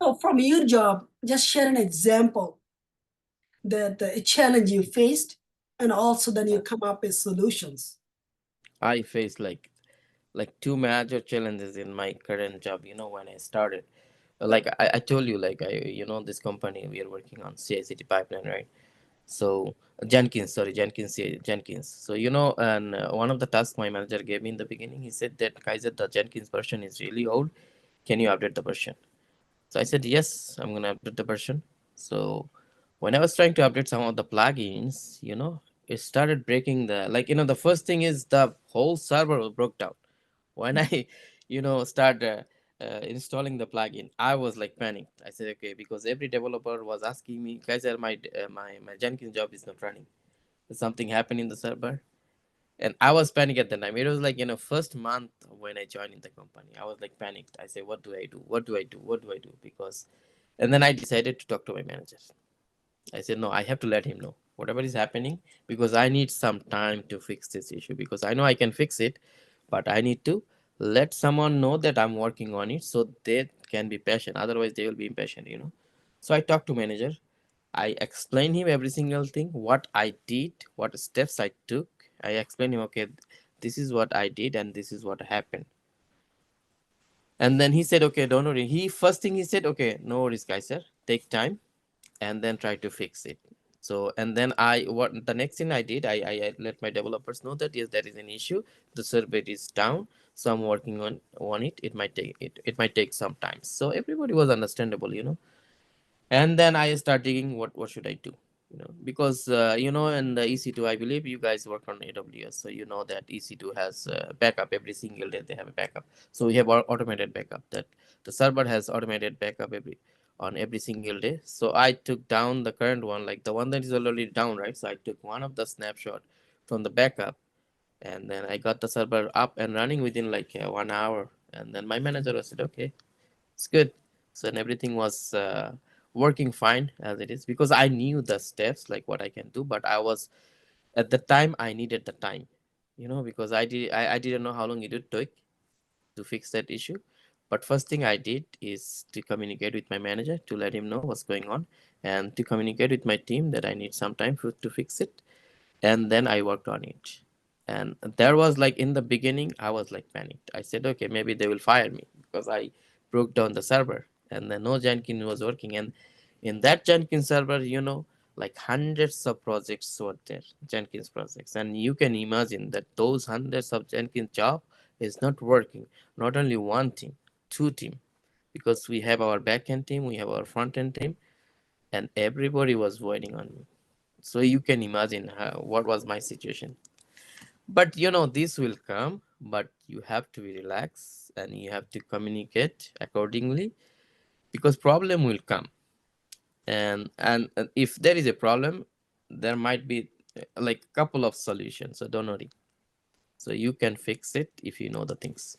So from your job, just share an example that a challenge you faced, and also then you come up with solutions. I faced like two major challenges in my current job. When I started, like I told you, like this company we are working on CI/CD pipeline, right? So Jenkins. So and one of the tasks my manager gave me in the beginning, he said that Kaiser, the Jenkins version is really old. Can you update the version? So I said yes, I'm gonna update the version. So when I was trying to update some of the plugins, it started breaking the first thing is the whole server broke down. When I, start installing the plugin, I was like panicked. I said okay, because every developer was asking me, guys, my Jenkins job is not running. Did something happen in the server? And I was panicked at the time. It was like first month when I joined in the company. I was like panicked. I said, what do I do? What do I do? What do I do? Because, and then I decided to talk to my manager. I said, no, I have to let him know whatever is happening because I need some time to fix this issue because I know I can fix it, but I need to let someone know that I'm working on it so they can be patient. Otherwise, they will be impatient. So I talked to manager. I explained him every single thing, what I did, what steps I took. I explained him, okay, this is what I did and this is what happened. And then he said, okay, don't worry. First thing he said, okay, no worries, guys, sir. Take time and then try to fix it. So and then what the next thing I did, I let my developers know that yes, there is an issue. The server is down, so I'm working on it. It might take some time. So everybody was understandable. And then I start thinking, what should I do? Because in the EC2, I believe you guys work on AWS, so you know that EC2 has backup every single day. They have a backup, so we have our automated backup. That the server has automated backup every single day. So I took down the current one, like the one that is already down, right? So I took one of the snapshot from the backup, and then I got the server up and running within like 1 hour. And then my manager said, okay, it's good. So and everything was working fine as it is because I knew the steps like what I can do, but I was at the time I needed the time, because I didn't know how long it would take to fix that issue. But first thing I did is to communicate with my manager to let him know what's going on and to communicate with my team that I need some time to fix it. And then I worked on it. And there was like in the beginning, I was like panicked. I said, okay, maybe they will fire me because I broke down the server and then no Jenkins was working. And in that Jenkins server, like hundreds of projects were there, Jenkins projects. And you can imagine that those hundreds of Jenkins job is not working. Not only one team, two team, because we have our backend team, we have our front end team, and everybody was waiting on me. So you can imagine what was my situation. But this will come, but you have to be relaxed and you have to communicate accordingly because problem will come. And if there is a problem, there might be like a couple of solutions, so don't worry. So you can fix it if you know the things.